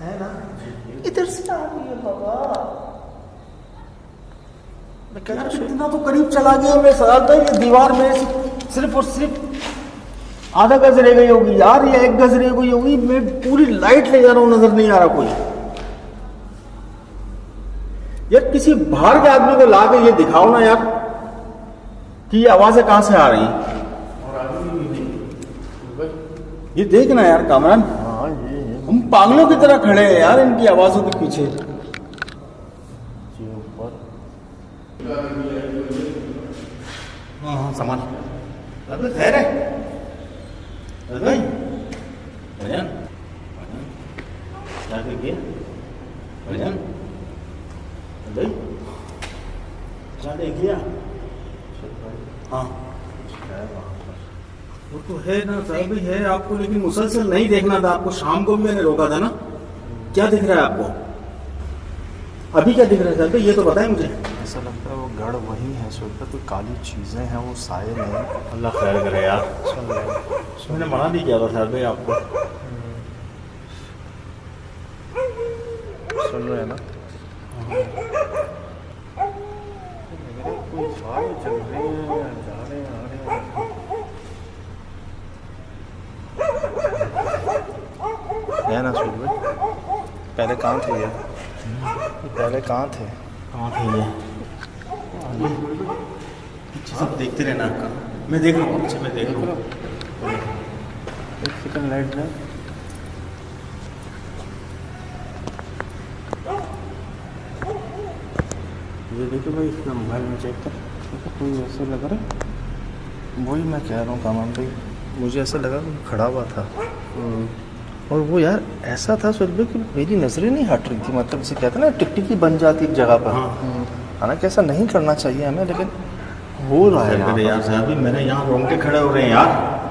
है ना, इधर से आ रही है बाबा। मैं क्या इतना तो करीब चला गया, मैं था ये दीवार में सिर्फ और सिर्फ आधा गज रह गई होगी यार, या 1 गज रह गई होगी। मैं पूरी लाइट ले जा रहा हूँ, नजर नहीं आ रहा कोई। यार किसी बाहर के आदमी को ला के ये दिखाओ ना यार कि ये आवाजें कहां से आ रही हैं। ये देखना यार कामरान, हम पागलों की तरह खड़े हैं यार इनकी आवाजों के पीछे। हाँ सामान खैर है भाई, भजन क्या देखिए भजन भाई क्या देख लिया। हाँ वो तो है ना साहब भी है आपको, लेकिन मुसलसल नहीं देखना था आपको। शाम को भी मैंने रोका था ना। क्या दिख रहा है आपको अभी, क्या दिख रहा है साहब, ये तो बताएं मुझे। ऐसा लगता है वो गढ़ वही है, सोचता कोई काली चीजें हैं, वो साये में। अल्लाह खैर करे यार, मैंने मना नहीं किया था साहब भाई आपको। सुन रहे हैं ना, कोई सारे चल रहे हैं, जा रहे हैं, आ रहे हैं। है ना सुन भाई, पहले कहाँ थे ये, पहले कहाँ थे ये पीछे सब देखते रहना आपका। मैं देख रहा हूँ पीछे, मैं देख रहा हूँ। एक सेकंड लाइट में ये देखो भाई, इसका मोबाइल में चेक कर, कोई ऐसा लग रहा है। वही मैं कह रहा हूँ कामान भाई, मुझे ऐसा लगा कि खड़ा हुआ था। और वो यार ऐसा था सुरभि कि मेरी नजरें नहीं हट रही थी, मतलब इसे कहते हैं ना टिकटिकी बन जाती एक जगह पर। हालांकि ऐसा नहीं करना चाहिए हमें, लेकिन हो रहा है यार साहब भी मेरे यहाँ रोंगटे खड़े हो रहे हैं यार।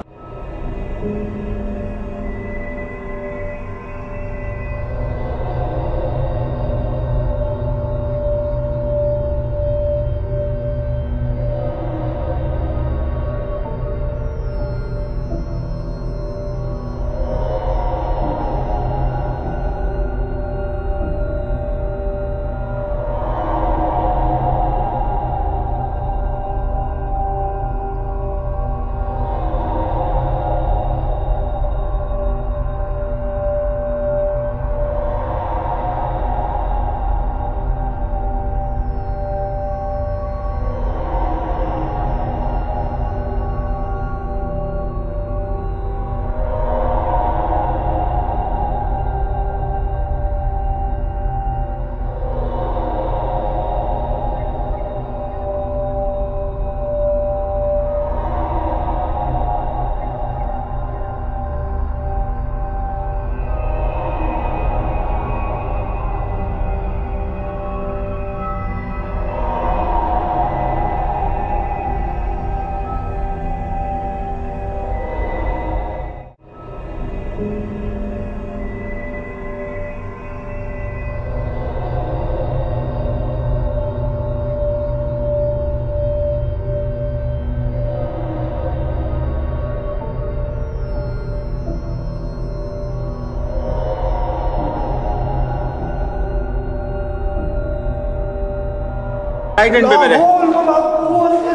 राइट हैंड पे मेरे,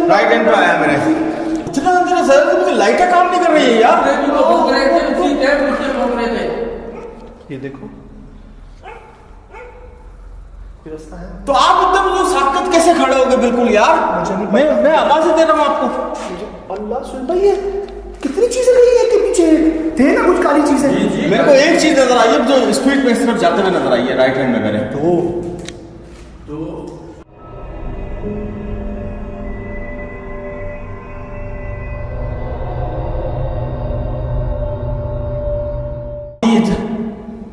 राइट हैंड पे आया मेरे। इतना अंदर है सर, मुझे लाइटें काम नहीं कर रही है यार। ये देखो रास्ता है। तो आप एकदम जो साकत कैसे खड़े हो गए बिल्कुल यार। मैं आवाज दे रहा हूँ आपको। अल्लाह सुन भाई, ये कितनी चीजें रही है के पीछे, थे ना कुछ काली चीजें। मेरे को एक चीज नजर आई है जो स्पीड में इस तरफ जाते हुए नजर आई है, राइट हैंड में मेरे। तो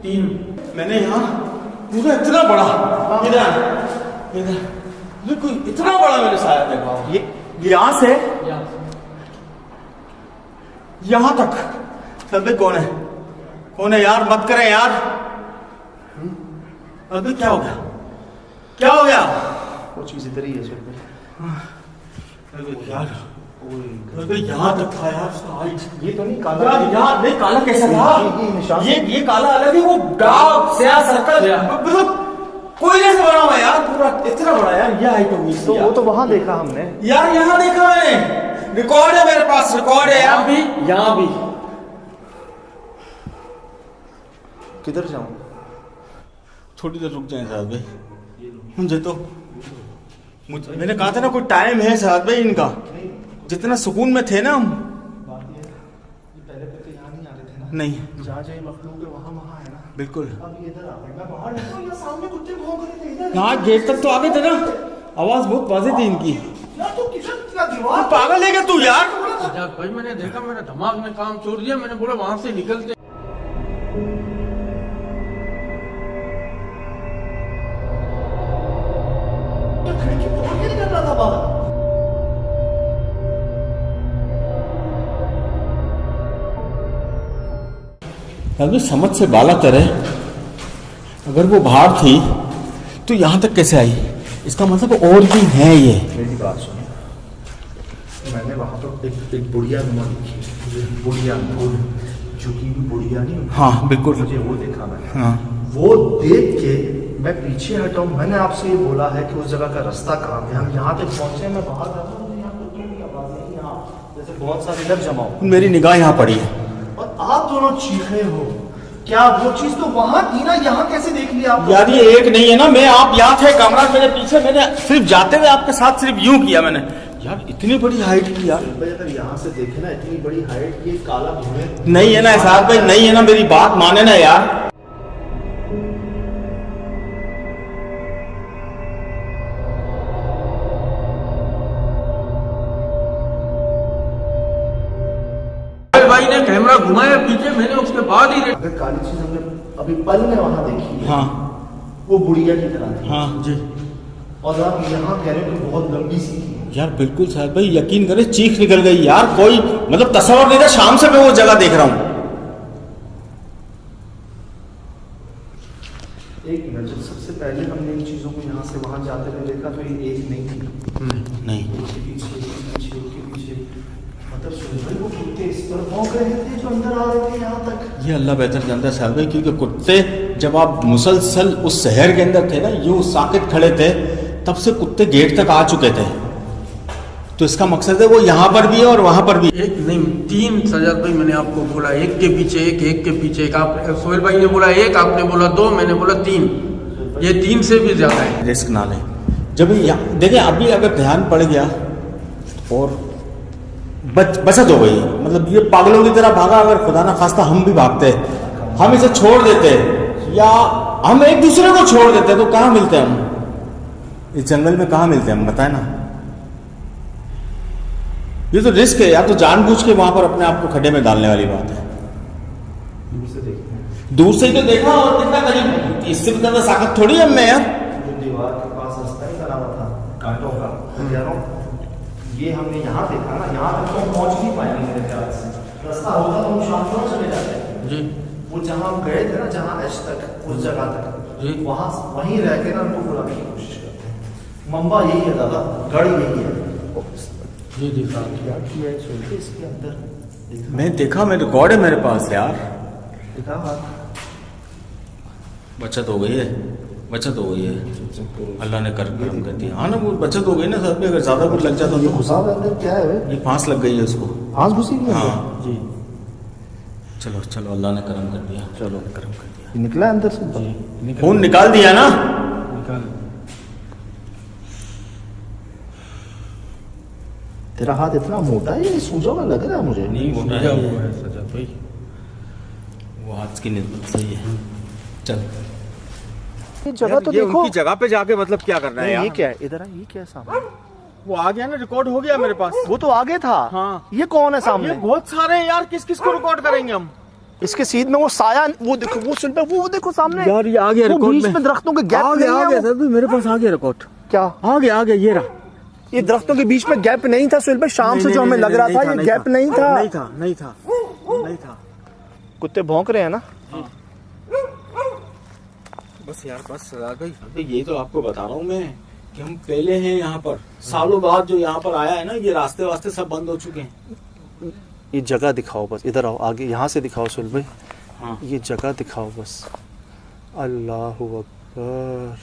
तीन मैंने यहाँ पूरा इतना बड़ा, इधर इधर बिल्कुल इतना बड़ा मैंने साया देखा। ये यहाँ से यहाँ तक सब कौन है, कौन है यार, मत करें यार। अभी क्या हो गया, क्या हो गया? वो चीज इधर ही है सर यार यहाँ तक था यार उसका हाइट। ये तो नहीं काला यार यहाँ नहीं, काला कैसा ये निशान। था? ये काला अलग है, वो डार्क स्याह सर्कल मतलब कोयले से बना हुआ यार, पूरा इतना बड़ा यार। ये हाइट होगी इसकी तो वो यार। तो वहां देखा हमने। यार यहाँ देखा मैंने, रिकॉर्ड है मेरे पास, रिकॉर्ड है यहाँ भी, यहाँ भी। किधर जाऊं? थोड़ी देर रुक जाए साहब भाई, मुझे तो मैंने कहा था ना कोई टाइम है साहब भाई इनका, जितना सुकून में थे ना हम। पहले तो यहाँ नहीं आ रहे थे ना। नहीं जहाँ जहाँ मखलूक है वहाँ है ना। बिल्कुल। अब ये इधर आ गए, मैं बाहर निकला, यहाँ सामने कुत्ते भौंक रहे थे इधर। यहाँ गेट तक तो आ गए थे ना, आवाज बहुत वाज़ेह थी इनकी। यार तो किचन का दीवार पागल है क्या तू यार? भाई मैंने देखा, मेरा दिमाग ने काम छोड़ दिया, मैंने बोला वहां से निकलते। खिड़की तोड़ के निकल रहा था बाहर। अभी समझ से बाला तरह, अगर वो बाहर थी तो यहाँ तक कैसे आई? इसका मतलब और भी है ये। मेरी बात सुनो, मैंने वहाँ पर एक बुढ़िया नुमा देखी, बुढ़िया झुकी हुई बुढ़िया नहीं। हाँ बिल्कुल। मुझे वो देखा मैंने। हाँ वो देख के मैं पीछे हटा हूँ। मैंने आपसे ये बोला है कि उस जगह का रास्ता कहाँ है, हम यहाँ तक पहुँचे। मैं बाहर जा रहा हूँ, मुझे यहाँ कुत्तों की आवाज़ आई, यहाँ जैसे बहुत सारे लोग जमा हो, मेरी निगाह यहाँ पड़ी है। और आप दोनों चीखे हो। क्या वो चीज तो वहां थी ना, यहाँ कैसे देख लिया आप? यार ये एक नहीं है ना, मैं आप यहाँ थे, कमरा मेरे पीछे, मैंने सिर्फ जाते हुए आपके साथ सिर्फ यूं किया मैंने। यार इतनी बड़ी हाइट की यार अगर यहाँ से देखे ना, इतनी बड़ी हाइट की, काला धुएं नहीं है ना साहब भाई, नहीं है ना, मेरी बात माने ना यार। भाई ने कैमरा घुमाया पीछे, मैंने उसके बाद ही अगर काली चीज हमने अभी पल में वहां देखी है, हाँ वो बुढ़िया की तरह थी। हाँ जी। और आप यहाँ कह रहे हो कि बहुत लंबी सी थी। यार बिल्कुल साहब भाई, यकीन करें चीख निकल गई यार, कोई मतलब तस्वर नहीं था। शाम से मैं वो जगह देख रहा हूँ। एक मिनट, जब सबसे पहले हमने इन चीजों को यहाँ से वहां जाते हुए देखा तो ये एज नहीं थी। नहीं उसके पीछे मतलब सुन भाई, वो कुत्ते इस पर भौंक रहे थे जो अंदर आ रहे थे यहाँ तक। ये अल्लाह बेहतर जानता है साहब भाई, क्योंकि कुत्ते जब आप मुसलसल उस शहर के अंदर थे ना, यूं साकित खड़े थे, तब से कुत्ते गेट तक आ चुके थे। तो इसका मकसद है वो यहाँ पर भी है और वहां पर भी। एक नहीं 3 सजाद भाई, मैंने आपको बोला एक के पीछे एक के पीछे एक। आप सोहेल भाई ने बोला एक, आपने बोला 2, मैंने बोला 3। ये 3 से भी ज्यादा है। रिस्क ना लें। जब देखिए अभी अगर ध्यान पड़ गया और बचत हो गई, मतलब ये पागलों की तरह भागा, अगर खुदा ना खास्ता हम भी भागते, हम इसे छोड़ देते या हम एक दूसरे को छोड़ देते, तो कहाँ मिलते हम? इस जंगल में कहाँ मिलते हम, बताए ना। ये तो रिस्क है, या तो जानबूझ के वहां पर अपने आप को खड्डे में डालने वाली बात है। दूर से देखते हैं, दूर से ही तो देखा, और कितना करीब, इससे भी ज्यादा साकत थोड़ी है मैं यार। जो दीवार के पास रास्ता ही बना हुआ था कांटों का, मैं कह रहा हूँ ये हमने यहाँ देखा ना, यहाँ तक तो हम पहुँच नहीं पाएंगे मेरे ख्याल से। रास्ता होता तो हम शाम चले जाते। जी वो जहाँ हम गए थे ना, जहाँ एच तक, उस जगह तक, वहाँ वहीं रह के ना उनको बुलाने की कोशिश करते हैं। मम्बा यही है दादा, गढ़ यही है। जी जी साहब, क्या किया है सुन के इसके अंदर? मैं देखा, मैं रिकॉर्ड है मेरे पास यार। दिखा हाथ। बचत हो गई है, बचत हो गई है, अल्लाह ने कर कर दी। हाँ ना, वो बचत हो गई ना साहब, अगर ज्यादा कुछ लग जाता ये तो। घुसा हुआ अंदर क्या है वे? ये फांस लग गई है उसको। फांस घुसी हुई है अंदर? हाँ जी। चलो चलो, अल्लाह ने करम कर दिया, चलो करम कर दिया। ये निकला अंदर से? खून निकाल दिया ना। निकाल। तेरा हाथ इतना मोटा है, ये सूजा हुआ लग रहा है मुझे। नहीं मोटा क्या है, हुआ है सजाद भाई? वो हाथ की निस्बत सही है। चल ये जगह तो ये देखो। उनकी जगह पे जाके मतलब क्या करना है नहीं, यार? ये क्या है? इधर आ, ये क्या है सामने? वो आ गया ना, रिकॉर्ड हो गया मेरे पास। वो तो आगे था। हाँ। ये कौन है ये सामने? बहुत सारे हैं यार, किस किस को रिकॉर्ड करेंगे हम? इसके सीध में वो साया, वो देखो, वो सुन पे, वो देखो सामने। यार ये आ गया वो रिकॉर्ड बीच में दरख्तों के गैप आ नहीं गया है वो। सर, मेरे पास आ गया रिकॉर्ड। क्या आ गया ये रहा। ये दरख्तों के बीच में गैप नहीं था सुहेल भाई? शाम से जो हमें लग रहा था, ये गैप नहीं था। नहीं था, नहीं था, नहीं था। कुत्ते भौंक रहे हैं ना? बस यार बस सरदार भाई, ये तो आपको बता रहा हूँ मैं कि हम पहले हैं यहाँ पर, सालों बाद जो यहाँ पर आया है ना, ये रास्ते वास्ते सब बंद हो चुके हैं। ये जगह दिखाओ बस, इधर आओ आगे, यहाँ से दिखाओ सुहेल भाई। हाँ ये जगह दिखाओ बस। अल्लाह अकबर।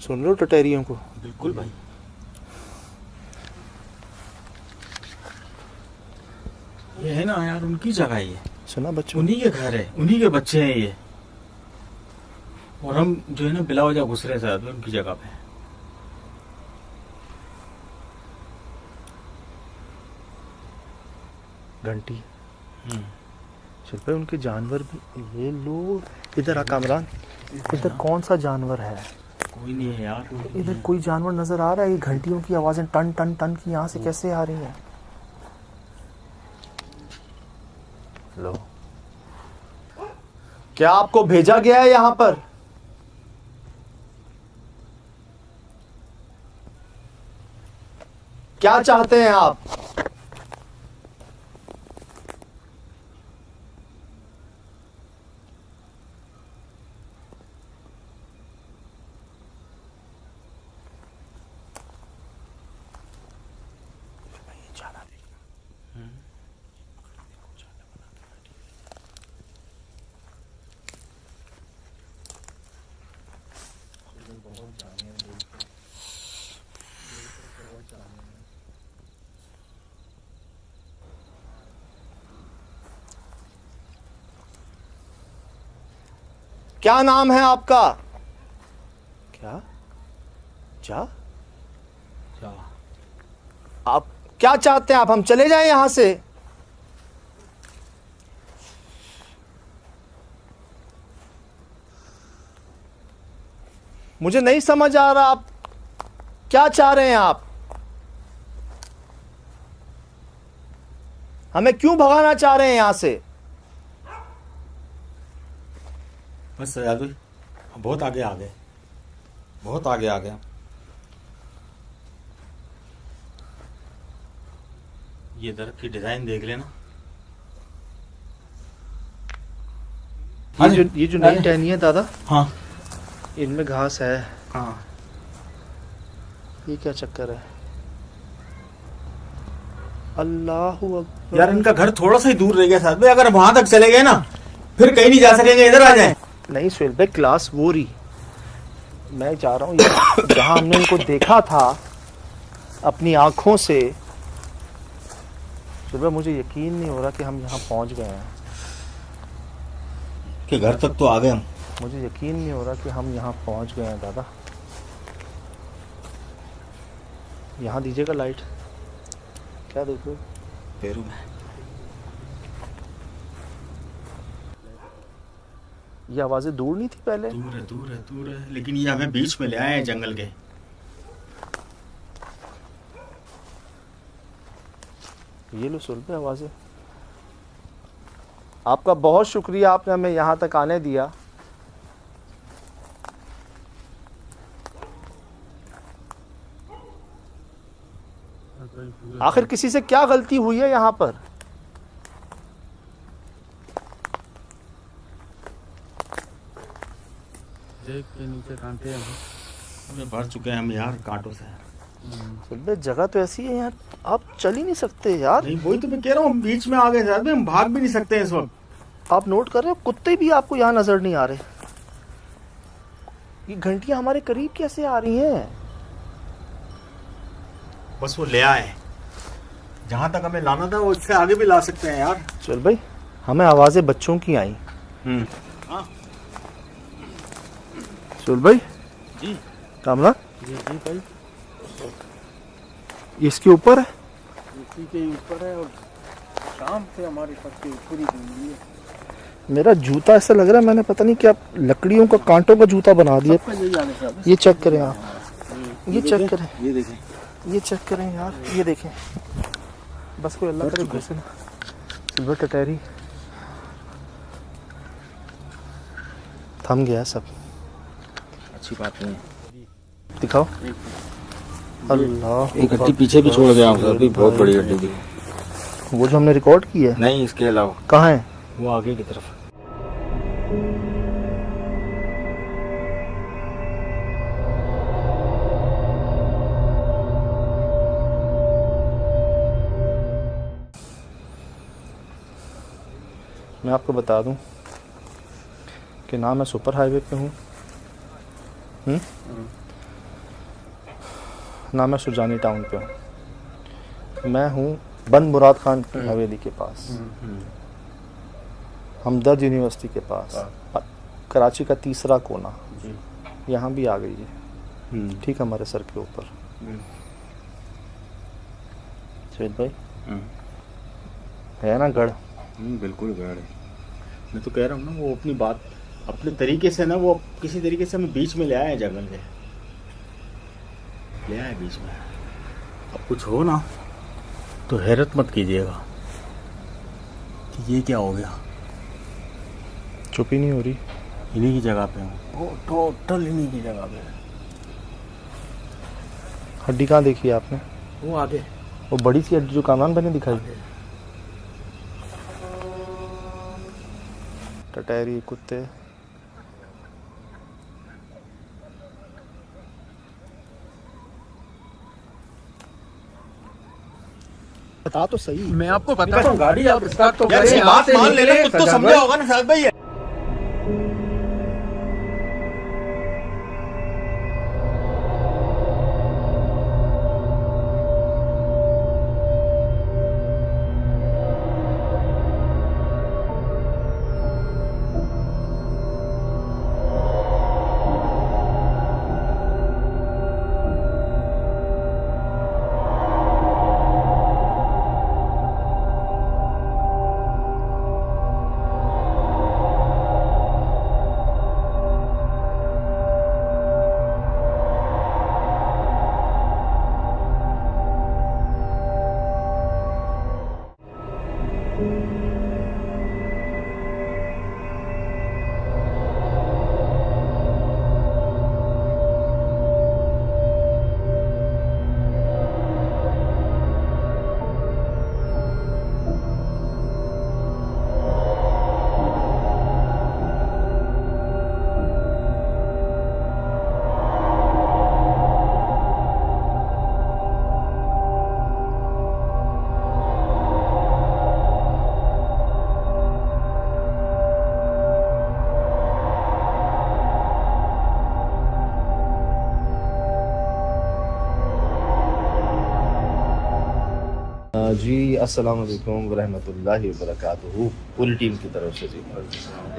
सुन लो टटेरियों को। बिल्कुल भाई। ये है ना यार उनकी जगह है, ये सुना बच्चों? उन्हीं के घर है, उन्हीं के बच्चे हैं ये, और हम जो है ना बिला वजह घुस रहे थे उनकी जगह पे। घंटी। चल भाई उनके जानवर भी, ये लोग इधर आ कामरान, इधर कौन सा जानवर है? कोई नहीं है यार। इधर कोई जानवर नजर आ रहा है? ये घंटियों की आवाजें टन टन टन की यहाँ से कैसे आ रही हैं? लो, क्या आपको भेजा गया है यहाँ पर? क्या चाहते हैं आप? क्या नाम है आपका? क्या? जा? क्या? आप क्या चाहते हैं? आप हम चले जाएं यहां से? मुझे नहीं समझ आ रहा आप क्या चाह रहे हैं? आप हमें क्यों भगाना चाह रहे हैं यहां से? बस सजाद भाई बहुत आगे आ गए, बहुत आगे आ गया। ये दरख्त की डिजाइन देख लेना। ये जो नई टहनी है दादा, हाँ इनमें घास है। हाँ ये क्या चक्कर है? अल्लाह अकबर। यार इनका घर थोड़ा सा ही दूर रह गया साथ में, अगर वहां तक चले गए ना फिर कहीं नहीं जा सकेंगे, इधर आ जाएं। नहीं सुहेल भाई, क्लास वो रही, मैं चाह रहा हूँ जहाँ हमने इनको देखा था अपनी आंखों से, सुबह मुझे यकीन नहीं हो रहा कि हम यहाँ पहुँच गए हैं। कि घर तक तो आ गए हम। मुझे यकीन नहीं हो रहा कि हम यहाँ पहुँच गए हैं दादा। यहाँ दीजिएगा लाइट। क्या देखो पेरू में ये आवाजें दूर नहीं थी पहले? दूर है, दूर है, दूर है, लेकिन ये हमें बीच में ले आए हैं जंगल के। ये लो सुन पे आवाजें। आपका बहुत शुक्रिया, आपने हमें यहाँ तक आने दिया। आखिर किसी से क्या गलती हुई है यहाँ पर? देख के नीचे कांटे हैं, भर चुके हैं हम यार कांटों से। सुबह जगह तो ऐसी है यार, आप चल ही नहीं सकते यार। नहीं वही तो मैं कह रहा हूँ, बीच में आ गए साथ में, हम भाग भी नहीं सकते इस वक्त। आप नोट कर रहे हो, कुत्ते भी आपको यहाँ नजर नहीं आ रहे। ये घंटियां हमारे करीब कैसे आ रही हैं? बस वो ले आए, जहां तक हमें लाना था वो इससे आगे भी ला सकते हैं यार। चल भाई, हमें आवाजें बच्चों की आई। हाँ चल भाई जी, कामरा, जी जी भाई, ये इसके ऊपर है। इसी के ऊपर है और शाम से हमारे पत्ते ऊपर ही घूम लिए। मेरा जूता ऐसा लग रहा है मैंने पता नहीं क्या लकड़ियों का, कांटों का जूता बना दिया। ये चेक करें आप, ये चेक करें, ये देखें, ये चेक करें यार, ये देखें। बस कोई अल्लाह करे घुसे ना। सिल्वर टटैरी थम गया सब। अच्छी बात नहीं है। दिखाओ। अल्लाह, एक गड्डी पीछे भी छोड़ गया हूँ सर, भी बहुत बड़ी गड्डी थी। वो जो हमने रिकॉर्ड की है? नहीं, इसके अलावा कहाँ है? वो आगे की तरफ। मैं आपको बता दूं कि ना मैं सुपर हाईवे पे हूँ, ना मैं सुजानी टाउन पे हूँ। मैं हूँ बन मुराद खान की हवेली के पास, हमदर्द यूनिवर्सिटी के पास, कराची का तीसरा कोना, यहाँ भी आ गई है, ठीक हमारे सर के ऊपर। सैयद भाई है ना गढ़? बिल्कुल गढ़ है। मैं तो कह रहा हूँ ना, वो अपनी बात अपने तरीके से ना, वो किसी तरीके से हमें बीच में ले आए हैं, जंगल के ले आए बीच में। अब कुछ हो ना तो हैरत मत कीजिएगा कि ये क्या हो गया। चुप ही नहीं हो रही। इन्हीं की जगह पे हूँ, वो टोटल इन्हीं की जगह पे। हड्डी कहाँ देखी है आपने? वो आगे, वो बड़ी सी हड्डी जो कामरान बने दिखाई। टटैरी कुत्ते। बता तो सही। मैं आपको बता रहा हूँ, गाड़ी आप स्टार्ट तो यार करें, ये यहाँ बात से मान ले निकले, कुछ तो सजा समझा भाई। होगा ना साहब भाई। जी अस्सलाम वालेकुम वरहमतुल्लाहि वबरकातुहू। पूरी टीम की तरफ से जी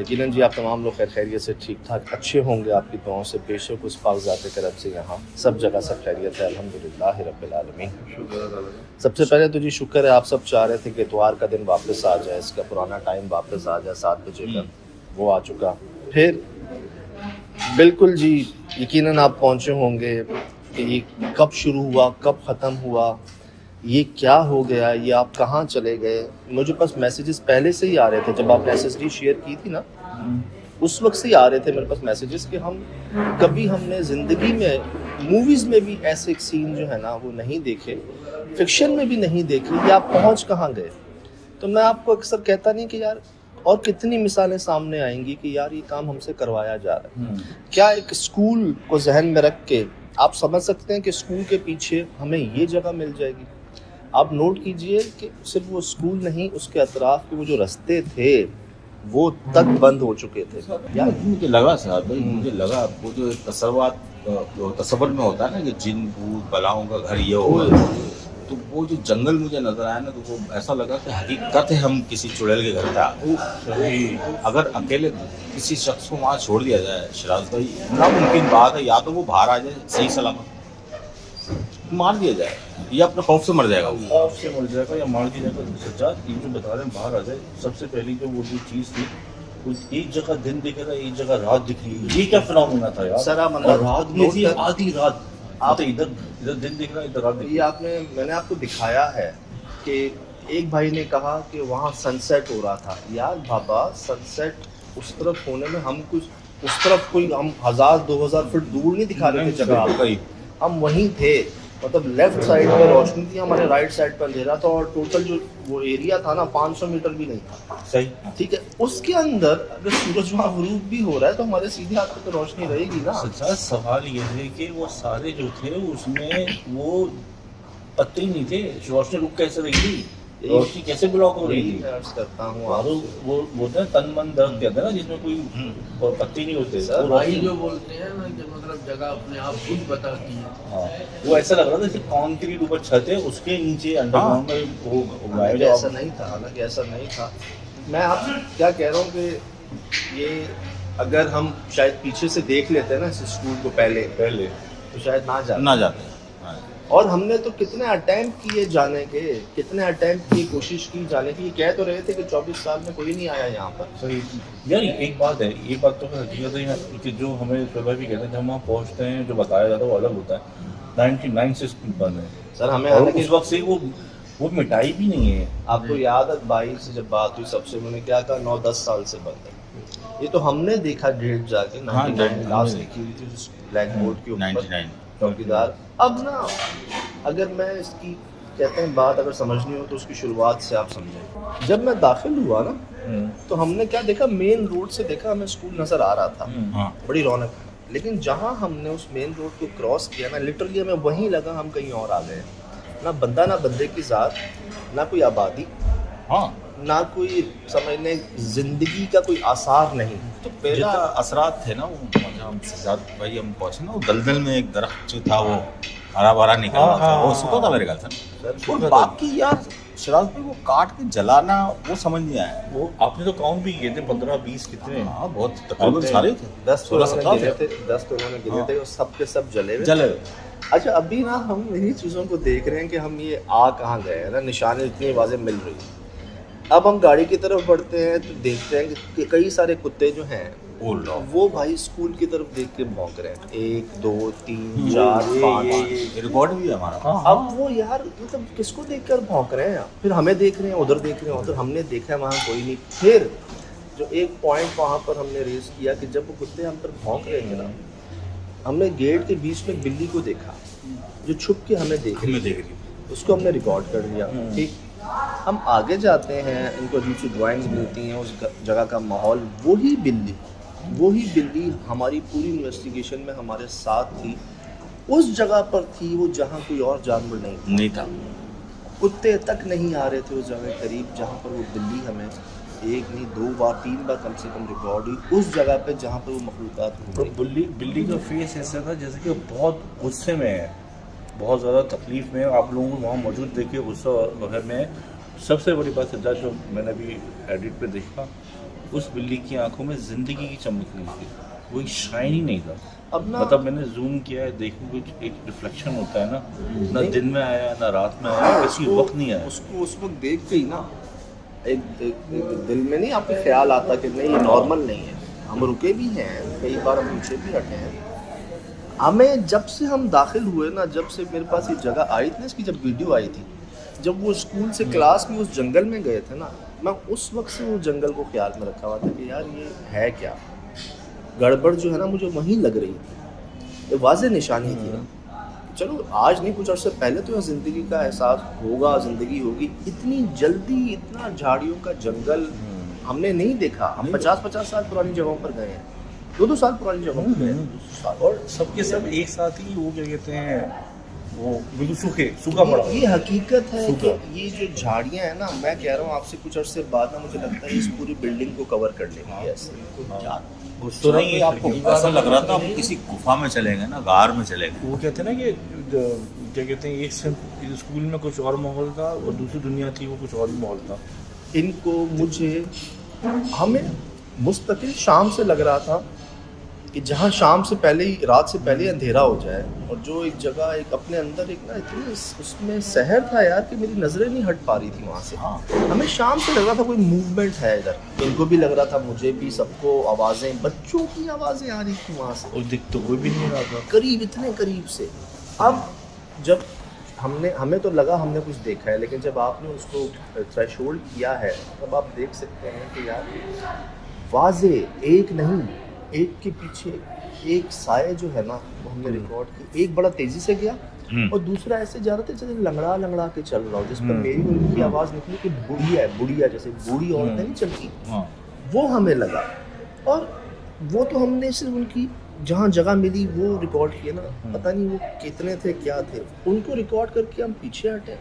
यकीनन जी आप तमाम लोग खैर खैरियत से ठीक ठाक अच्छे होंगे, आपकी दुआओं से बेशक उस पाक-ज़ात करम से यहाँ सब जगह सब खैरियत है, अल्हम्दुलिल्लाह रब्बिल आलमीन। सबसे पहले तो जी शुक्र है, आप सब चाह रहे थे कि इतवार का दिन वापस आ जाए, इसका पुराना टाइम वापस आ जाए 7 बजे का, वो आ चुका। फिर बिल्कुल जी यकीनन आप पहुँचे होंगे कि ये कब शुरू हुआ, कब ख़त्म हुआ, ये क्या हो गया, ये आप कहाँ चले गए। मुझे पास मैसेजेस पहले से ही आ रहे थे, जब आपने SSD शेयर की थी ना, उस वक्त से ही आ रहे थे मेरे पास मैसेजेस कि हम कभी हमने ज़िंदगी में मूवीज़ में भी ऐसे सीन जो है ना वो नहीं देखे, फिक्शन में भी नहीं देखे, ये आप पहुँच कहाँ गए। तो मैं आपको अक्सर कहता नहीं कि यार और कितनी मिसालें सामने आएंगी कि यार ये काम हमसे करवाया जा रहा है। क्या एक स्कूल को जहन में रख के आप समझ सकते हैं कि स्कूल के पीछे हमें ये जगह मिल जाएगी। आप नोट कीजिए कि सिर्फ वो स्कूल नहीं, उसके अतराफ के वो जो रास्ते थे वो तक बंद हो चुके थे। यार मुझे लगा साहब भाई, मुझे लगा वो जो एक तसव्वुर में होता है ना कि जिन भूत बलाओं का घर ये होगा, तो वो जो जंगल मुझे नजर आया ना, तो वो ऐसा लगा कि हकीकत है हम किसी चुड़ैल के घर पे। अगर अकेले किसी शख्स को वहाँ छोड़ दिया जाए शराज भाई, नामुमकिन बात है, या तो वो बाहर आ जाए सही सलामत, मार दिया जाए, या अपने खौफ से मर जाएगा, वो खौफ से मर जाएगा या मार दिया जाएगा। सज्जाद ये जो बता रहे हैं बाहर आ जाए, सबसे पहली जो वो जो चीज़ थी, कुछ एक जगह दिन दिखेगा, एक जगह रात दिख रही है, ये क्या फिनोमेना था यार। सर आप और रात में थी आधी रात, आप इधर इधर दिन दिख रहा है, इधर रात दिख ये आपने मैंने आपको दिखाया है कि एक भाई ने कहा कि वहाँ सनसेट हो रहा था। यार बाबा सनसेट उस तरफ होने में हम कुछ उस तरफ कोई हम 1000-2000 फीट दूर नहीं दिखा रहे थे जगह आपको, हम वहीं थे। मतलब लेफ्ट साइड पर रोशनी थी, हमारे राइट साइड पर अंधेरा था, और टोटल जो वो एरिया था ना 500 मीटर भी नहीं था। सही, ठीक है, उसके अंदर अगर सूरज वहाँ गुरूब भी हो रहा है तो हमारे सीधे हाथ पे तो रोशनी रहेगी ना। सज्जाद सवाल ये है कि वो सारे जो थे उसमें वो पत्ते ही नहीं थे, रोशनी रुक कैसे रही थी। रोशनी कैसे ब्लॉक हो रही यही थी? मैं अर्ज करता हूँ और आपसे। वो बोलते हैं तन मन दर्द कहते हैं ना, जिसमें कोई पत्ती नहीं होते। सर, वो भाई रोशनी- जो बोलते हैं ना कि मतलब जगह अपने आप खुद बताती है। हाँ, वो ऐसा लग रहा था जैसे कंक्रीट ऊपर छत है, उसके नीचे अंडरग्राउंड में वो उगाए हालांकि जो ऐसा नहीं था, हालांकि ऐसा नहीं था। मैं आपसे क्या कह रहा हूँ कि ये अगर हम शायद पीछे से देख लेते हैं ना इस स्कूल को पहले पहले तो शायद ना जाते। ना जाते। हाँ। और हमने तो कितने अटेम्प्ट किए जाने के, कितने अटेम्प्ट की कोशिश की जाने की। ये कह तो रहे थे कि 24 साल में कोई नहीं आया यहाँ पर। सही यार, एक बात है, ये बात तो हकीकत है यहाँ कि जो हमें सुबह भी कहते हैं, जब हम वहाँ पहुँचते हैं जो बताया जाता है वो अलग होता है। 99 से स्कूल बंद है सर हमें और हालांकि उस वक्त से वो मिटाई भी नहीं है। आपको याद है भाई से जब बात हुई सबसे, उन्होंने क्या कहा 9-10 साल से बंद है। ये तो हमने देखा डेट जाके 99 लास्ट लिखी हुई थी उस ब्लैक बोर्ड के ऊपर 99 चौकीदार। अब ना अगर मैं इसकी कहते हैं बात अगर समझनी हो तो उसकी शुरुआत से आप समझें। जब मैं दाखिल हुआ ना तो हमने क्या देखा, मेन रोड से देखा हमें स्कूल नज़र आ रहा था, हाँ। बड़ी रौनक। लेकिन जहाँ हमने उस मेन रोड को क्रॉस किया ना, लिटरली हमें वहीं लगा हम कहीं और आ गए। ना बंदा ना बंदे की ज़ात, ना कोई आबादी, हाँ। ना कोई समझने जिंदगी का कोई आसार नहीं। तो पहला असरात थे ना वो, मतलब हम सिद्धार्थ भाई हम पहुंचे ना, वो दलदल में एक दरख्त जो था वो हरा भरा निकल रहा था, वो सूखा था मेरे ख्याल से। सर, और बाकी यार शराज भाई वो काट के जलाना वो समझ नहीं आया। वो आपने तो काउंट भी किए थे 15-20 कितने हाँ बहुत तकरीबन होते हैं। सारे थे, 10 तो 16-17 उन्होंने गिने थे, 10 तो उन्होंने गिने थे और सब के सब जले हुए। जले। अच्छा अभी ना हम इन्हीं चीज़ों को देख रहे हैं कि हम ये आ कहाँ गए हैं ना, निशानें इतनी वाज़ेह मिल रही हैं। अब हम गाड़ी की तरफ बढ़ते हैं तो देखते हैं कि कई सारे कुत्ते जो हैं वो भाई स्कूल की तरफ देख के भौंक रहे हैं। 1 2 3 4 5 रिकॉर्ड भी है हमारा। अब वो यार मतलब किसको देखकर भौंक रहे हैं, फिर हमें देख रहे हैं, उधर देख रहे हैं, उधर हमने देखा है वहाँ कोई नहीं। फिर जो एक पॉइंट वहाँ पर हमने रेस किया कि जब वो कुत्ते हम पर भौंक रहे थे ना, हमने गेट के बीच में बिल्ली को देखा जो छुप के हमें देख रही थी। उसको हमने रिकॉर्ड कर लिया। ठीक, हम आगे जाते हैं, इनको अजीब सी ड्राइंग्स मिलती हैं उस जगह का माहौल। वही बिल्ली हमारी पूरी इन्वेस्टिगेशन में हमारे साथ थी, उस जगह पर थी वो जहाँ कोई और जानवर नहीं था। कुत्ते तक नहीं आ रहे थे उस जगह करीब जहाँ पर वो बिल्ली हमें 1 नहीं 2 बार 3 बार कम से कम रिकॉर्ड हुई उस जगह पे जहाँ पर वो मखलूक़ात घूम और रही। बिल्ली का फेस ऐसा था जैसे कि बहुत गुस्से में है, बहुत ज़्यादा तकलीफ में है। आप लोगों को वहाँ मौजूद देखे गुस्सा वगैरह में। सबसे बड़ी बात सज्जा जो मैंने अभी एडिट पे देखा, उस बिल्ली की आंखों में ज़िंदगी की चमक नहीं थी, कोई शाइन ही नहीं था। अब ना मतलब मैंने जूम किया है, देखूँ कुछ एक रिफ्लेक्शन होता है ना दिन में आया ना रात में आया, किसी वक्त नहीं आया। उसको उस वक्त देख के ही ना एक दिल में नहीं आपके ख्याल आता कि नहीं ये नॉर्मल नहीं है। हम रुके भी हैं, कई बार हम पीछे भी हटे हैं। हमें जब से हम दाखिल हुए ना, जब से मेरे पास ये जगह आई थी ना, इसकी जब वीडियो आई थी, जब वो स्कूल से क्लास में उस जंगल में गए थे ना, मैं उस वक्त से वो जंगल को ख्याल में रखा हुआ था कि यार ये है क्या गड़बड़ जो है ना, मुझे वहीं लग रही थी। ये वाज़ेह निशानी थी ना। चलो आज नहीं, कुछ अर्से पहले तो ज़िंदगी का एहसास होगा, ज़िंदगी होगी। इतनी जल्दी इतना झाड़ियों का जंगल हमने नहीं देखा। हम 50-50 साल पुरानी जगहों पर गए हैं, 2-2 साल पुरानी जगहों पर गए हैं। और सबके सब एक साथ ही वो क्या कहते हैं, वो बिल्कुल सूखा पड़ा। ये हकीकत है कि सूखा। ये जो झाड़ियाँ हैं ना, मैं कह रहा हूँ आपसे कुछ अर्से बाद ना मुझे लगता है इस पूरी बिल्डिंग को कवर कर लेंगे ऐसे। यार तो नहीं है, आपको ऐसा लग रहा था हम किसी गुफा में चले गए ना, गार में चले गए। वो कहते हैं ना कि क्या कहते हैं, एक स्कूल में कुछ और माहौल था और दूसरी दुनिया थी वो कुछ और भी माहौल था। इनको मुझे हमें मुस्तकिल शाम से लग रहा था कि जहाँ शाम से पहले ही, रात से पहले ही अंधेरा हो जाए, और जो एक जगह एक अपने अंदर एक ना इतनी उसमें शहर था यार कि मेरी नज़रें नहीं हट पा रही थी वहाँ से। हमें शाम से लग रहा था कोई मूवमेंट है इधर, इनको भी लग रहा था, मुझे भी, सबको आवाज़ें, बच्चों की आवाज़ें आ रही थी वहाँ से, और दिख तो कोई भी नहीं रहा था करीब, इतने करीब से। अब जब हमें तो लगा हमने कुछ देखा है, लेकिन जब आपने उसको थ्रेशोल्ड किया है तब आप देख सकते हैं कि यार वाज़ेह एक नहीं, एक के पीछे एक साये जो है ना वो हमने रिकॉर्ड की। एक बड़ा तेजी से गया और दूसरा ऐसे जा रहा था जैसे लंगड़ा के चल रहा हो, जिस पर मेरी और उनकी आवाज़ निकली कि बुढ़िया जैसे बूढ़ी औरतें नहीं चलती, वो हमें लगा। और वो तो हमने सिर्फ उनकी जहाँ जगह मिली वो रिकॉर्ड किए ना, पता नहीं वो कितने थे क्या थे, उनको रिकॉर्ड करके हम पीछे हटे।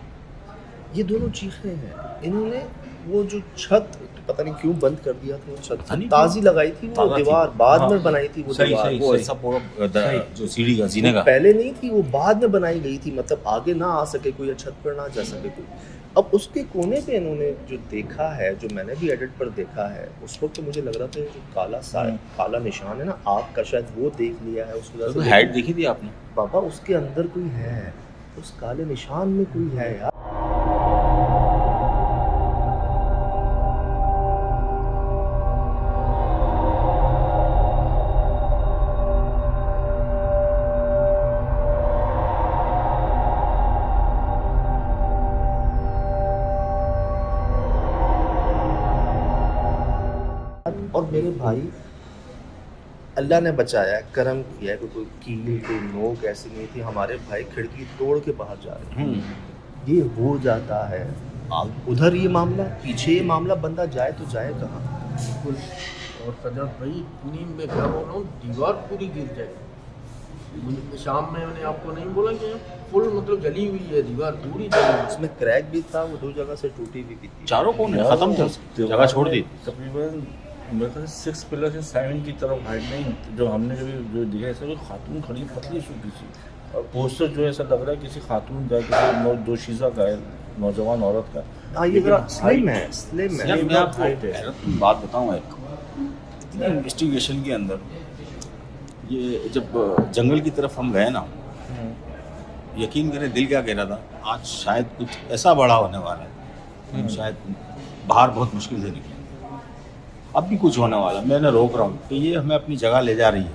ये दोनों चीखें हैं। इन्होंने वो जो छत पता नहीं क्यों बंद कर दिया था, वो छत ताजी लगाई थी, वो दीवार बाद में बनाई थी, वो दीवार वो ऐसा पूरा जो सीढ़ी का जीने का पहले नहीं थी, वो बाद में बनाई गई थी, मतलब आगे ना आ सके कोई, छत पर ना जा सके कोई। अब उसके कोने पे इन्होंने जो देखा है, जो मैंने भी एडिट पर देखा है, उस वक्त तो मुझे लग रहा था जो काला निशान है ना आग का, शायद वो देख लिया है उसकी वजह से। हाइट देखी थी आपने? पापा उसके अंदर कोई है, उस काले निशान में कोई है यार। और मेरे भाई अल्लाह ने बचाया, करम किया है, कोई कील कोई नोक ऐसी नहीं थी। हमारे भाई खिड़की तोड़ के बाहर जा रहे हैं, ये हो जाता है। उधर ये मामला, पीछे ये मामला, बंदा जाए तो जाए कहाँ। और सजाद भाई इतनी मैं क्या बोल रहा हूँ, दीवार पूरी गिर जाएगी। शाम में मैंने आपको नहीं बोला कि फुल मतलब जली हुई है दीवार, पूरी जली हुई है। उसमें क्रैक भी था, वो 2 जगह से टूटी भी थी। चारों कोने खत्म थे, जगह छोड़ दी। तकरीबन मेरे ख्याल से 6 पिलर से 7 की तरफ हाइट नहीं, जो हमने जो दिखा ऐसा कोई खातून खड़ी पतली सूखी सी, और पोस्टर जो ऐसा लग रहा है किसी खातून का, किसी दोशीज़ा का है, नौजवान औरत का। हाँ ये जरा स्लिम है, स्लिम है। यार मैं आपको बात बताऊँ एक, इतनी इन्वेस्टिगेशन के अंदर ये जब जंगल की तरफ हम गए ना, यकीन करें दिल क्या कह रहा था, आज शायद कुछ ऐसा बड़ा होने वाला है, शायद बाहर बहुत मुश्किल से निकले, अब भी कुछ होने वाला। मैंने रोक रहा हूँ कि ये हमें अपनी जगह ले जा रही है,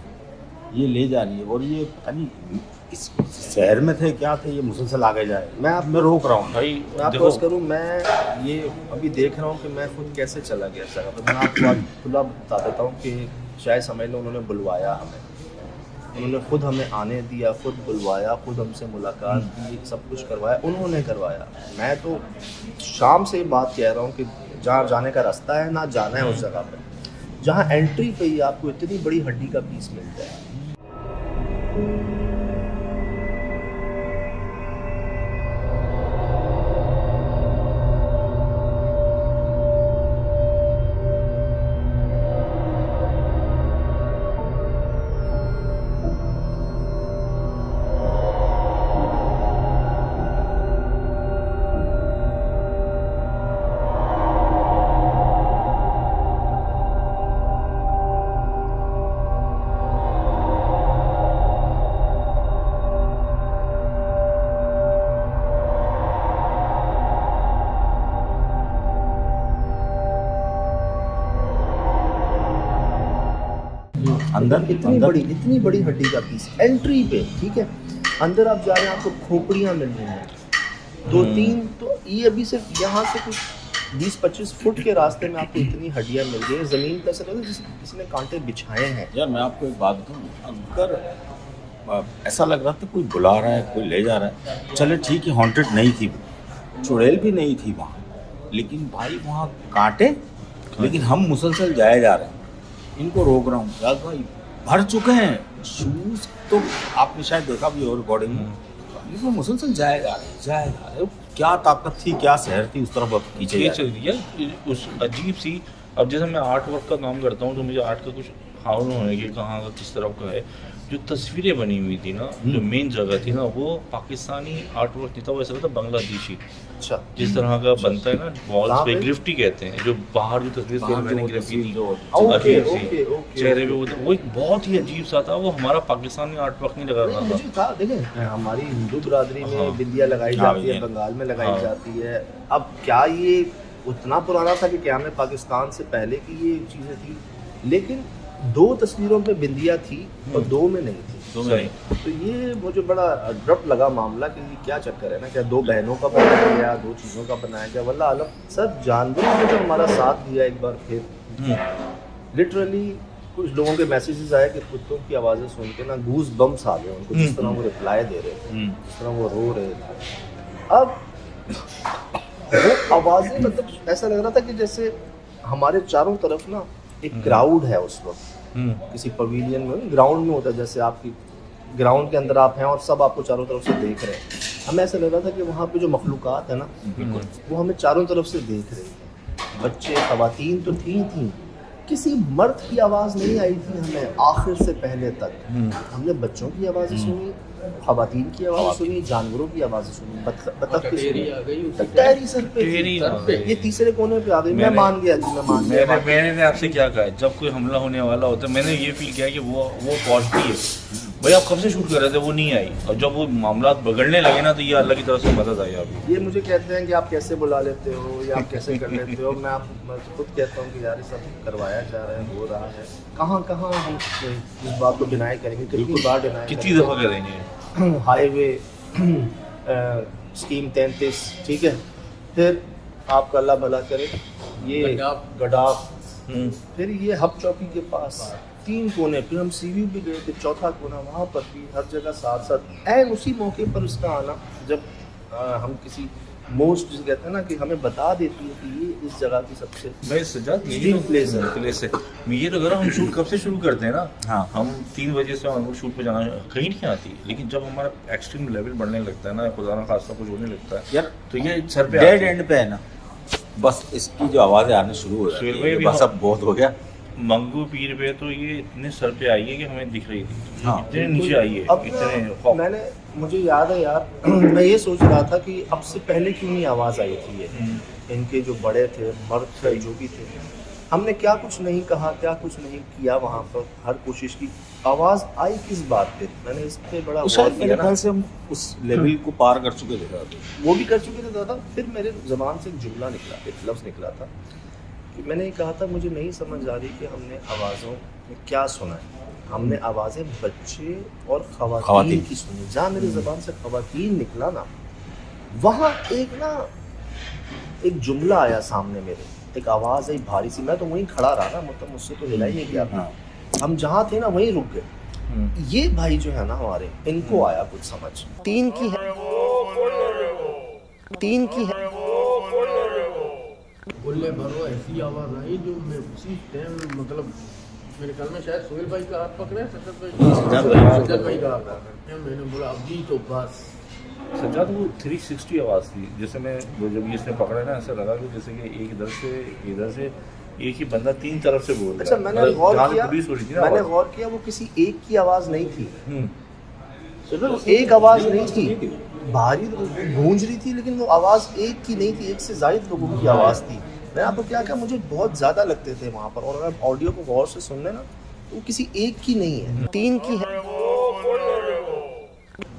ये ले जा रही है, और ये पता नहीं इस शहर में थे क्या थे, ये मुसलसल आगे जाए। मैं रोक रहा हूँ भाई मैं आपको करूँ, मैं ये अभी देख रहा हूँ कि मैं खुद कैसे चला गया इस जगह पर। मैं आपको आज खुला बता देता हूँ कि शायद समझ लो उन्होंने बुलवाया हमें, उन्होंने खुद हमें आने दिया, खुद बुलवाया, खुद हमसे मुलाकात की, सब कुछ करवाया, उन्होंने करवाया। मैं तो शाम से बात कह रहा हूँ कि जहाँ जाने का रास्ता है ना, जाना है उस जगह पर जहाँ एंट्री पे ही आपको इतनी बड़ी हड्डी का पीस मिल जाए। अंदर इतनी बड़ी हड्डी का पीस एंट्री पे, ठीक है। अंदर आप जा रहे हैं, आपको खोपड़ियाँ मिल रही हैं 2-3, तो ये अभी सिर्फ यहाँ से कुछ 20-25 फुट के रास्ते में आपको इतनी हड्डियाँ मिल गई हैं। ज़मीन पर ऐसा लग रहा है जैसे किसी ने कांटे बिछाए हैं। यार मैं आपको एक बात बताऊँ, अगर ऐसा लग रहा था कोई बुला रहा है, कोई ले जा रहा है, चले ठीक है, हॉन्टेड नहीं थी, चुड़ैल भी नहीं थी वहाँ, लेकिन भाई वहाँ कांटे, लेकिन हम मुसलसल जाए जा रहे हैं। इनको रोक रहा हूँ, यार भाई भर चुके हैं शूज़, तो आपने शायद देखा भी और रिकॉर्डिंग में, इनको मुसलसल जाए जा रहे। क्या ताकत थी, क्या शहर थी उस तरफ पीछे चल रही है उस अजीब सी। अब जैसे मैं आर्ट वर्क का काम करता हूँ, तो मुझे आर्ट का कुछ हाउल होने की कहाँ का किस तरफ का है, जो तस्वीरें बनी हुई थी ना, जो मेन जगह थी ना, वो पाकिस्तानी आर्ट वर्क नहीं था, वो ऐसा था बांग्लादेशी। अच्छा, जिस तरह का बनता है ना वॉल्स पे, ग्रिफ्टी कहते हैं, जो बाहर जो तस्वीर मैंने ग्रिफ्टी दी अजीब सी चेहरे पे, वो एक बहुत ही अजीब सा था। वो हमारा पाकिस्तानी आर्ट वर्क नहीं लगा रहा था। मुझे था, देखें हमारी हिंदू बिरादरी में बिंदिया लगाई जाती है, बंगाल में लगाई जाती है। अब क्या ये उतना पुराना था कि क्या में पाकिस्तान से पहले की ये चीज़ें थी, लेकिन 2 तस्वीरों पे बिंदिया थी और 2 में नहीं थी। तो ये मुझे बड़ा अब्रप्ट लगा मामला कि ये क्या चक्कर है ना, क्या 2 बहनों का बनाया गया, 2 चीज़ों का बनाया गया, वल्लाह आलम। सब जानवरों ने जो हमारा साथ दिया एक बार फिर, लिटरली कुछ लोगों के मैसेजेस आए कि कुत्तों की आवाज़ें सुन के ना गूज बम्स आ गए उनको, जिस तरह वो रिप्लाई दे रहे थे, जिस तरह वो रो रहे थे। अब वो आवाज़ें मतलब ऐसा लग रहा था कि जैसे हमारे चारों तरफ ना एक क्राउड है उस वक्त, किसी पवेलियन में, ग्राउंड में होता है, जैसे आपकी ग्राउंड के अंदर आप हैं और सब आपको चारों तरफ से देख रहे हैं। हमें ऐसा लग रहा था कि वहाँ पे जो मखलूक़ात है ना, वो हमें चारों तरफ से देख रही है। बच्चे, ख़वातीन तो थी, किसी मर्द की आवाज़ नहीं आई थी हमें आखिर से पहले तक। हमने बच्चों की आवाज़ें सुनी, ख़वातीन की आवाज़ सुनी, जानवरों की आवाज़ें सुनी, बतख की सुनी, टैरी सर पे ये तीसरे कोने पे आ गई। मैं मान गया जी, मैं मान गया। मैंने आपसे क्या कहा, जब कोई हमला होने वाला होता है मैंने ये फील किया कि वो पहुंचती है। भाई आप कब से शूट कर रहे थे, वो नहीं आई, और जब वो मामला बिगड़ने लगे ना तो ये अल्लाह की तरफ से मदद आई। अभी ये मुझे कहते हैं कि आप कैसे बुला लेते हो या आप कैसे कर लेते हो। मैं खुद कहता हूँ कि यार ये सब करवाया जा रहा है, हो रहा है। कहाँ हम इस बात को डिनाई करेंगे, कितनी बार डिनाई, कितनी दफ़ा करेंगे। हाईवे स्कीम 33, ठीक है, फिर आपका अल्लाह भला करे ये गडाफ, फिर ये हब चौकी के पास 3 कोने, फिर हम सीवी भी गए थे, चौथा कोना, वहाँ पर भी हर जगह साथ एन उसी मौके पर उसका आना, जब हम किसी मोस्ट जिसे कहते हैं ना कि हमें बता देती है कि ये इस जगह की सबसे भाई सजाद ड्रीम प्लेस है। ये तो अगर हम शूट कब से शुरू करते हैं ना, हाँ हम 3 बजे से हम शूट पे जाना कहीं नहीं आती, लेकिन जब हमारा एक्सट्रीम लेवल बढ़ने लगता है ना, खुदा ना खासा कुछ होने लगता है यार, तो ये सर पे डेड एंड पे है ना, बस इसकी जो आवाज़ें आने शुरू हो जाती है, बस अब बहुत हो गया। मंगू पीर पे तो ये इतने सर पे आई है कि हमें दिख रही थी, हाँ। इतने नीचे आई है, अब इतने मुझे याद है यार, मैं ये सोच रहा था कि अब से पहले क्यों नहीं आवाज़ आई थी ये, इनके जो बड़े थे, मर्द थे, जो भी थे, हमने क्या कुछ नहीं कहा, क्या कुछ नहीं किया, वहाँ पर हर कोशिश की, आवाज़ आई किस बात पे, मैंने इस पे बड़ा गौर किया ना। से हम उस लेवल को पार कर चुके थे, वो भी कर चुके थे दादा। फिर मेरे ज़बान से एक जुमला निकला, एक लफ्ज़ निकला था कि मैंने ये कहा था, मुझे नहीं समझ आ रही कि हमने आवाज़ों में क्या सुना है। हमने आवाज़ें बच्चे और ख़वातीन की सुनी। जहाँ मेरी ज़बान से ख़वातीन निकला ना, वहाँ एक जुमला आया सामने मेरे, एक आवाज़ आई भारी सी। मैं तो वहीं खड़ा रहा ना, मतलब मुझसे तो हिला ही नहीं गया था। हम जहाँ थे ना वहीं रुक गए। ये भाई जो है ना हमारे, इनको आया कुछ समझ। 3 की है बोले भरो ऐसी आवाज़ आई जो मैं उसी टाइम, मतलब मेरे ख्याल में शायद सोहेल भाई का हाथ पकड़े, सज्जद भाई का हाथ पकड़े, मैंने बोला अभी तो बस। सज्जाद वो 360 आवाज़ थी, जैसे मैं वो जब ये इसने पकड़ा ना, ऐसा लगा कि जैसे कि एक इधर से एक ही बंदा 3 तरफ से बोल रहा है। अच्छा, मैंने गौर किया वो किसी एक की आवाज़ नहीं थी, एक आवाज़ नहीं थी, भारी गूंज रही थी, लेकिन वो आवाज़ एक की नहीं थी, एक से ज़ायद लोगों की आवाज़ थी। मैं आपको क्या कहा, मुझे बहुत ज़्यादा लगते थे वहाँ पर, और अगर ऑडियो को गौर से सुन लेना तो वो किसी एक की नहीं है, 3 की है।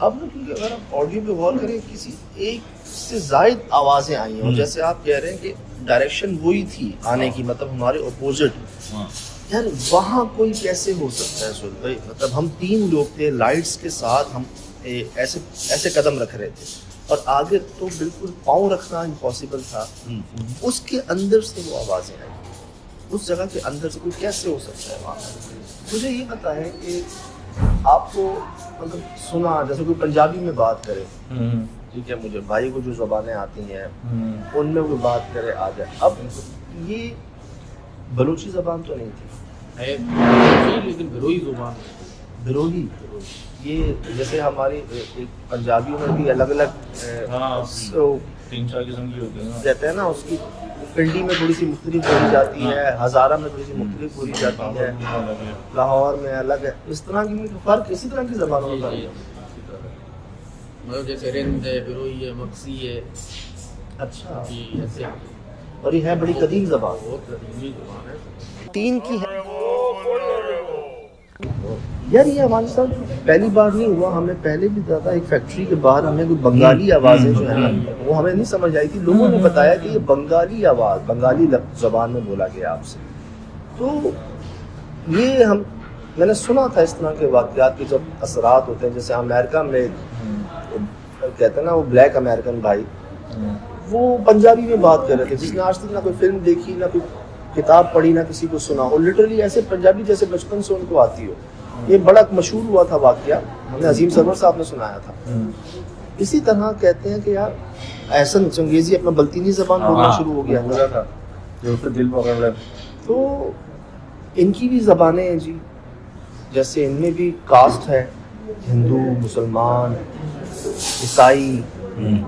अब क्योंकि अगर आप ऑडियो पे गौर करें, किसी एक से ज़ायद आवाज़ें आई हैं, और जैसे आप कह रहे हैं कि डायरेक्शन वही थी आने की, मतलब हमारे अपोजिट। यार वहाँ कोई कैसे हो सकता है सुन भाई, मतलब हम 3 लोग थे लाइट्स के साथ, हम ऐसे कदम रख रहे थे, और आगे तो बिल्कुल पाँव रखना इम्पॉसिबल था। उसके अंदर से वो आवाज़ें आई, उस जगह के अंदर से कोई कैसे हो सकता है वहाँ। मुझे ये पता है कि आपको मतलब सुना, जैसे कोई पंजाबी में बात करे, ठीक है, मुझे भाई को जो ज़बानें आती हैं उनमें वो बात करे आ जाए। अब ये बलूची ज़बान तो नहीं थी, लेकिन बिरोही ज़ुबान, बिरोही, ये जैसे हमारी एक पंजाबियों में भी अलग अलग 3-4 किस्म की होती है ना, रहते हैं ना, उसकी पिंडी में थोड़ी सी मुख्तलिफ बोली जाती है, हज़ारा में थोड़ी सी मुख्तलिफ बोली जाती है, लाहौर में अलग है, इस तरह की फ़र्क इसी तरह की ज़बानों का है। मतलब जैसे रिंद है, बिरोही है, मक्सी है। अच्छा, ऐसे, और ये है बड़ी कदीम ज़बान, बहुत कदीमी ज़बान है। 3 की है यार। ये हमारे साथ पहली बार नहीं हुआ, हमें पहले भी ज़्यादा एक फैक्ट्री के बाहर हमें कोई बंगाली आवाज़ें जो है ना, वो हमें नहीं समझ आई थी। लोगों ने बताया कि ये बंगाली आवाज़, बंगाली ज़बान में बोला गया आपसे। तो ये मैंने सुना था इस तरह के वाक़यात के जब असरात होते हैं, जैसे अमेरिका में कहते हैं ना, वो ब्लैक अमेरिकन भाई, वो पंजाबी में बात कर रहे थे, जिसने आज तक ना कोई फिल्म देखी, ना कोई किताब पढ़ी, ना किसी को सुना, और लिटरली ऐसे पंजाबी जैसे बचपन से उनको आती हो। ये बड़ा मशहूर हुआ था वाक़या, हमने अजीम सरवर साहब ने सुनाया था। इसी तरह कहते हैं कि यार एहसन चंगेज़ी अपना बल्तीनी ज़बान बोलना शुरू हो गया था, जो उसका दिल पकड़ लिया। तो इनकी भी ज़बानें हैं जी, जैसे इनमें भी कास्ट है, हिंदू, मुसलमान, ईसाई,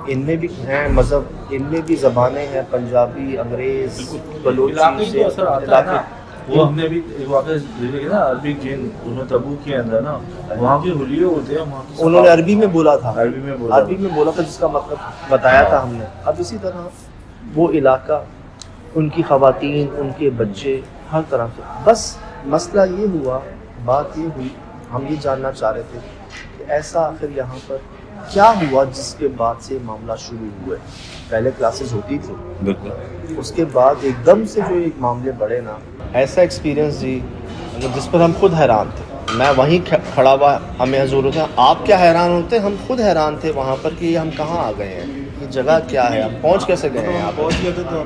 इनमें भी हैं मज़हब, इनमें भी ज़बानें हैं, पंजाबी, अंग्रेज़, बलूची इलाके से को असर आता है ना। वो हमने भी एक वाक़या देखे ना, अरबी जिन उसमें तबूक के अंदर ना, वहाँ के हुलिये होते हैं, वहाँ की उन्होंने अरबी में बोला था, अरबी में बोला था, जिसका मतलब बताया था हमने। अब इसी तरह वो इलाका, उनकी ख़वातीन, उनके बच्चे, हर तरह से, बस मसला ये हुआ, बात ये हुई, हम ये जानना चाह रहे थे कि ऐसा आखिर यहाँ पर क्या हुआ जिसके बाद से मामला शुरू हुए। पहले क्लासेस होती थी, बिल्कुल, उसके बाद एकदम से जो एक मामले बढ़े ना, ऐसा एक्सपीरियंस जी, मतलब जिस पर हम खुद हैरान थे। मैं वहीं खड़ा हुआ, हमें हजूर होता, आप क्या हैरान होते, हम खुद हैरान थे वहाँ पर कि हम कहाँ आ गए हैं, ये जगह क्या है, हम पहुँच कैसे गए हैं। आप पहुँच गए थे तो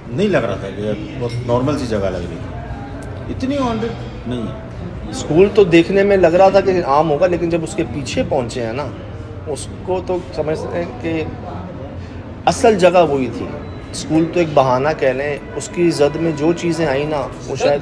नहीं लग रहा था कि बहुत नॉर्मल सी जगह लग रही थी, इतनी हॉन्टेड नहीं है। स्कूल तो देखने में लग रहा था कि आम होगा, लेकिन जब उसके पीछे पहुँचे हैं ना, उसको तो समझते हैं कि असल जगह वही थी। स्कूल तो एक बहाना कह लें, उसकी जद में जो चीज़ें आई ना, वो शायद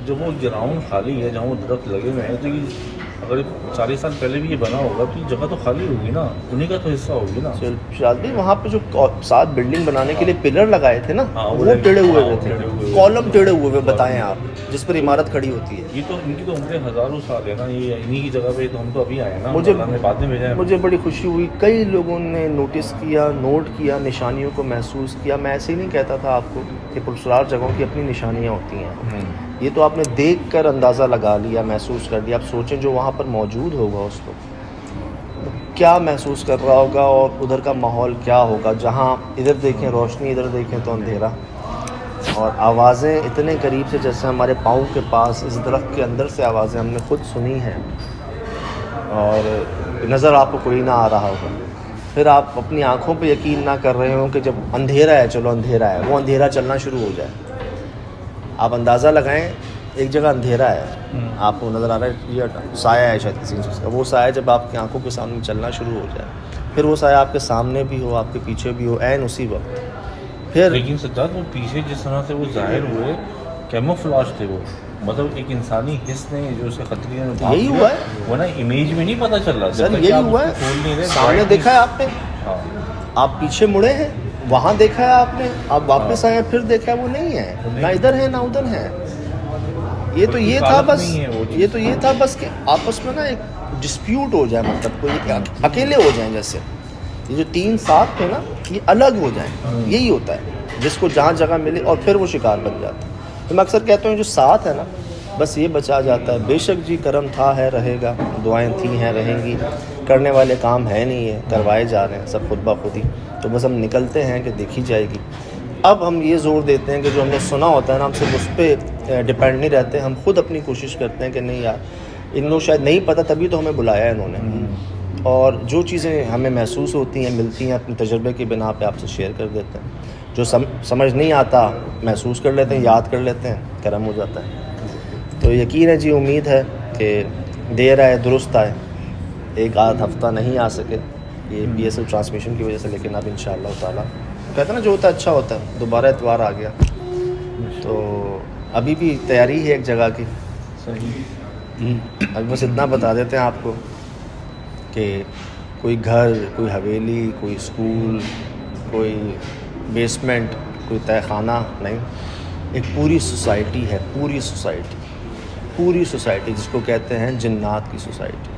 जब वो ग्राउंड खाली है जहाँ वो दरख्त लगे हुए हैं, तो ये अगर 40 साल पहले भी ये बना होगा तो ये जगह तो खाली होगी ना, उन्हीं का तो हिस्सा होगी ना। शायद भी वहाँ पे जो 7 बिल्डिंग बनाने के लिए पिलर लगाए थे ना, हाँ, वो टेढ़े हुए हाँ, थे, टेढ़े हुए। कॉलम टेढ़े हुए हुए, बताएं आप, जिस पर इमारत खड़ी होती है। ये तो इनकी तो उम्रें हज़ारों साल है ना, ये इन्हीं की जगह पे तो हम तो अभी आए ना, मुझे अल्लाह ने बाद में भेजा है। मुझे बड़ी खुशी हुई, कई लोगों ने नोटिस किया, नोट किया, निशानियों को महसूस किया। मैं ऐसे ही नहीं कहता था आपको कि पुरस्कार जगहों की अपनी निशानियाँ होती हैं, ये तो आपने देख कर अंदाज़ा लगा लिया, महसूस कर लिया। आप सोचें जो वहाँ पर मौजूद होगा उसको क्या महसूस कर रहा होगा और उधर का माहौल क्या होगा, जहाँ इधर देखें रोशनी, इधर देखें तो अंधेरा, और आवाज़ें इतने करीब से, जैसे हमारे पाँव के पास इस दरख्त के अंदर से आवाज़ें हमने खुद सुनी हैं, और नज़र आपको कोई ना आ रहा होगा। फिर आप अपनी आँखों पे यकीन ना कर रहे हो कि जब अंधेरा है, चलो अंधेरा है, वो अंधेरा चलना शुरू हो जाए। आप अंदाज़ा लगाएं, एक जगह अंधेरा है, आपको नज़र आ रहा है ये साया है शायद किसी चीज़ का, वो साया जब आपकी आंखों के सामने चलना शुरू हो जाए, फिर वो साया आपके सामने भी हो, आपके पीछे भी हो, ऐन उसी वक्त फिर। लेकिन सज्जाद, वो पीछे जिस तरह से वो जाहिर हुए, कैमोफ्लेज थे वो, मतलब एक इंसानी हिस्स ने जो उसे खतरे में भाग यही दिया, हुआ है वो ना इमेज में नहीं पता चल रहा सर, यही हुआ है। सामने देखा है आपने, आप पीछे मुड़े हैं, वहाँ देखा है आपने, आप वापस आए, फिर देखा है वो नहीं है, ना इधर है ना उधर है। ये तो ये था बस, ये तो ये था बस कि आपस में ना एक डिस्प्यूट हो जाए, मतलब कोई अकेले हो जाएं, जैसे ये जो 3 साथ थे ना, ये अलग हो जाएं, यही होता है, जिसको जहाँ जगह मिले और फिर वो शिकार बन जाता है। तो मैं अक्सर कहता हूँ जो साथ है ना, बस ये बचा जाता है। बेशक जी करम था, है, रहेगा, दुआएं थी, हैं, रहेंगी, करने वाले काम है नहीं है, करवाए जा रहे हैं सब खुद ब खुद ही। तो बस हम निकलते हैं कि देखी जाएगी। अब हम ये ज़ोर देते हैं कि जो हमने सुना होता है ना, हम सिर्फ उस पर डिपेंड नहीं रहते, हम खुद अपनी कोशिश करते हैं कि नहीं यार, इन लोग शायद नहीं पता, तभी तो हमें बुलाया है इन्होंने, और जो चीज़ें हमें महसूस होती हैं, मिलती हैं, अपने तजर्बे की बिना पे आपसे शेयर कर देते हैं। जो समझ नहीं आता महसूस कर लेते हैं, याद कर लेते हैं, करम हो जाता है। तो यकीन है जी, उम्मीद है कि देर आए दुरुस्त आए, एक आध हफ़्ता नहीं आ सके ये BSL ट्रांसमिशन की वजह से, लेकिन अब इंशाअल्लाह ताला, कहते हैं ना जो होता है अच्छा होता है, दोबारा एतवार आ गया। तो अभी भी तैयारी है एक जगह की, अभी बस इतना बता देते हैं आपको कि कोई घर, कोई हवेली, कोई स्कूल, कोई बेसमेंट, कोई तहखाना नहीं, एक पूरी सोसाइटी है, पूरी सोसाइटी जिसको कहते हैं जिन्नात की सोसाइटी,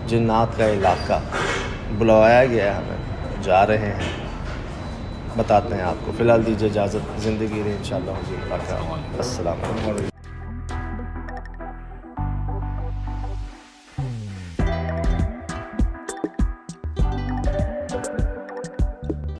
जिन्नात का इलाका। बुलाया गया है हमें, जा रहे हैं, बताते हैं आपको। फ़िलहाल दीजिए इजाज़त, ज़िंदगी रहे इंशाअल्लाह। अस्सलाम वालेकुम।